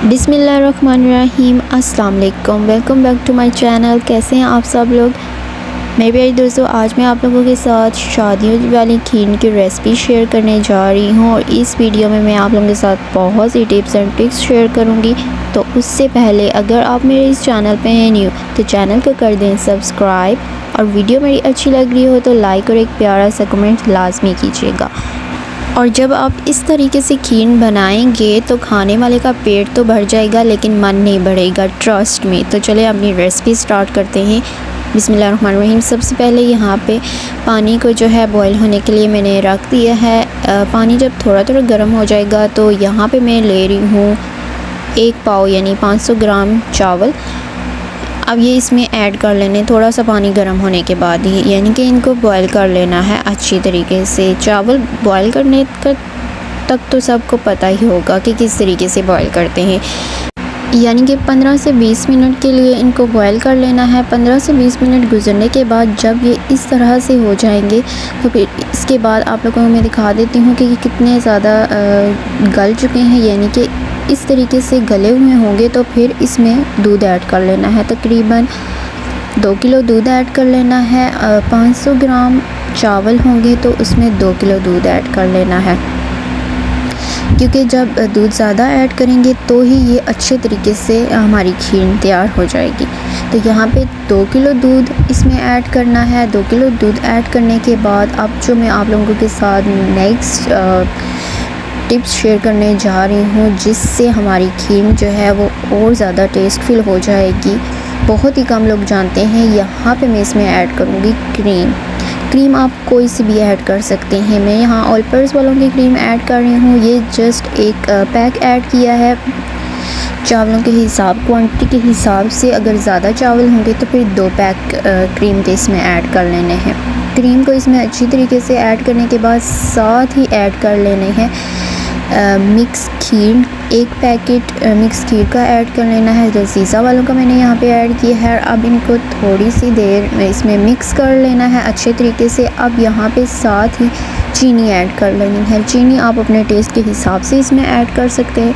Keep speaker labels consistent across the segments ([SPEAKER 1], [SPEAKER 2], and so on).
[SPEAKER 1] बिस्मिल्लाहिर्रहमानिर्रहीम। अस्सलाम वालेकुम, welcome back to my channel. कैसे हैं आप सब लोग? मेरे प्यारे दोस्तों, आज मैं आप लोगों के साथ शादियों वाली खीर की रेसिपी शेयर करने जा रही हूं और इस वीडियो में मैं आप लोगों के साथ बहुत सी टिप्स एंड ट्रिक्स शेयर करूंगी। तो उससे पहले अगर आप मेरे इस चैनल पे हैं न्यू तो चैनल को कर दें सब्सक्राइब, और वीडियो मेरी अच्छी लग रही हो तो लाइक और एक प्यारा सा कमेंट लाजमी कीजिएगा। और जब आप इस तरीके से खीर बनाएंगे तो खाने वाले का पेट तो भर जाएगा लेकिन मन नहीं भरेगा, ट्रस्ट में। तो चलिए अपनी रेसिपी स्टार्ट करते हैं। बिस्मिल्लाहिर्रहमानिर्रहीम। सबसे पहले यहाँ पे पानी को जो है बॉईल होने के लिए मैंने रख दिया है। पानी जब थोड़ा थोड़ा गर्म हो जाएगा तो यहाँ पे मैं ले रही हूँ 1 पाव यानी 500 ग्राम चावल। अब ये इसमें ऐड कर लेने थोड़ा सा पानी गर्म होने के बाद ही, यानी कि इनको बॉईल कर लेना है अच्छी तरीके से। चावल बॉईल करने तक तो सबको पता ही होगा कि किस तरीके से बॉईल करते हैं, यानी कि 15 से 20 मिनट के लिए इनको बॉईल कर लेना है। 15 से 20 मिनट गुजरने के बाद जब ये इस तरह से हो जाएंगे तो फिर इसके बाद आप लोगों को मैं दिखा देती हूँ कि ये कितने ज़्यादा गल चुके हैं, यानी कि इस तरीके से गले हुए होंगे। तो फिर इसमें दूध ऐड कर लेना है, तकरीबन 2 किलो दूध ऐड कर लेना है। 500 ग्राम चावल होंगे तो उसमें 2 किलो दूध ऐड कर लेना है, क्योंकि जब दूध ज़्यादा ऐड करेंगे तो ही ये अच्छे तरीके से हमारी खीर तैयार हो जाएगी। तो यहाँ पे 2 किलो दूध इसमें ऐड करना है। 2 किलो दूध ऐड करने के बाद अब जो मैं आप लोगों के साथ नेक्स्ट टिप्स शेयर करने जा रही हूँ, जिससे हमारी खीर जो है वो और ज़्यादा टेस्टफुल हो जाएगी। बहुत ही कम लोग जानते हैं। यहाँ पे मैं इसमें ऐड करूँगी क्रीम आप कोई सी भी ऐड कर सकते हैं। मैं यहाँ ऑल पर्पस वालों की क्रीम ऐड कर रही हूँ। ये जस्ट एक पैक ऐड किया है चावलों के हिसाब, क्वांटिटी के हिसाब से। अगर ज़्यादा चावल होंगे तो फिर 2 पैक क्रीम के इसमें ऐड कर लेने हैं। क्रीम को इसमें अच्छी तरीके से ऐड करने के बाद साथ ही ऐड कर लेने हैं मिक्स खीर। 1 पैकेट मिक्स खीर का ऐड कर लेना है। लजीज़ा वालों का मैंने यहाँ पे ऐड किया है। अब इनको थोड़ी सी देर इसमें मिक्स कर लेना है अच्छे तरीके से। अब यहाँ पे साथ ही चीनी ऐड कर लेनी है। चीनी आप अपने टेस्ट के हिसाब से इसमें ऐड कर सकते हैं।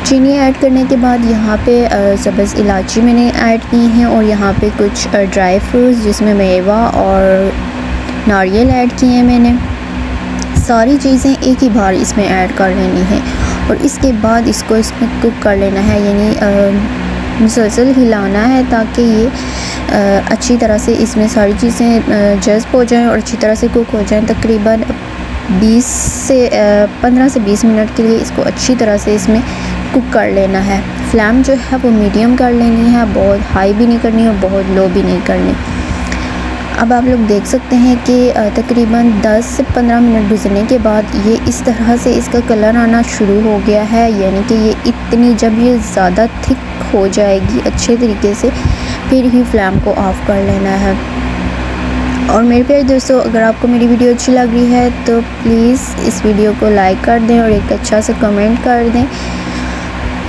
[SPEAKER 1] चीनी ऐड करने के बाद यहाँ पे सब्ज़ इलायची मैंने ऐड की हैं, और यहाँ पे कुछ ड्राई फ्रूट्स जिसमें मेवा और नारियल ऐड किए हैं मैंने। सारी चीज़ें एक ही बार इसमें ऐड कर लेनी है और इसके बाद इसको इसमें कुक कर लेना है, यानी मुसलसल हिलाना है ताकि ये अच्छी तरह से इसमें सारी चीज़ें जज़्ब हो जाएं और अच्छी तरह से कुक हो जाएं। तकरीबन 15 से 20 मिनट के लिए इसको अच्छी तरह से इसमें कुक कर लेना है। फ्लेम जो है वो मीडियम कर लेनी है, बहुत हाई भी नहीं करनी और बहुत लो भी नहीं करनी। अब आप लोग देख सकते हैं कि तकरीबन 10 से 15 मिनट गुजरने के बाद ये इस तरह से इसका कलर आना शुरू हो गया है, यानी कि ये इतनी, जब ये ज़्यादा थिक हो जाएगी अच्छे तरीके से फिर ही फ्लेम को ऑफ़ कर लेना है। और मेरे प्यारे दोस्तों, अगर आपको मेरी वीडियो अच्छी लग रही है तो प्लीज़ इस वीडियो को लाइक कर दें और एक अच्छा सा कमेंट कर दें।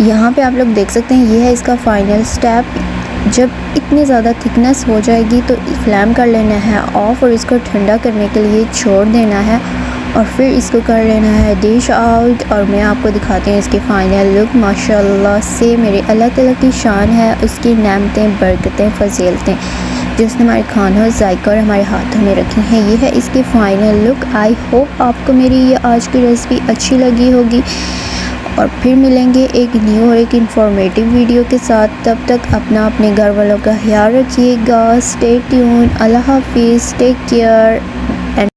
[SPEAKER 1] यहाँ पे आप लोग देख सकते हैं ये है इसका फ़ाइनल स्टेप। जब इतनी ज़्यादा थिकनेस हो जाएगी तो फ्लेम कर लेना है ऑफ़ और इसको ठंडा करने के लिए छोड़ देना है, और फिर इसको कर लेना है डिश आउट। और मैं आपको दिखाती हूँ इसकी फ़ाइनल लुक। माशाल्लाह से मेरे अल्लाह ताला की शान है, उसकी नेमतें, बरकतें, फजीलतें जो उसने हमारे खानों, जायका और हमारे हाथों में रखी हैं। ये है इसकी फ़ाइनल लुक। आई होप आपको मेरी ये आज की रेसिपी अच्छी लगी होगी, और फिर मिलेंगे एक न्यू और एक इन्फॉर्मेटिव वीडियो के साथ। तब तक अपने घर वालों का ख्याल रखिएगा। Stay tune. अल्लाह हाफिज़। Take care.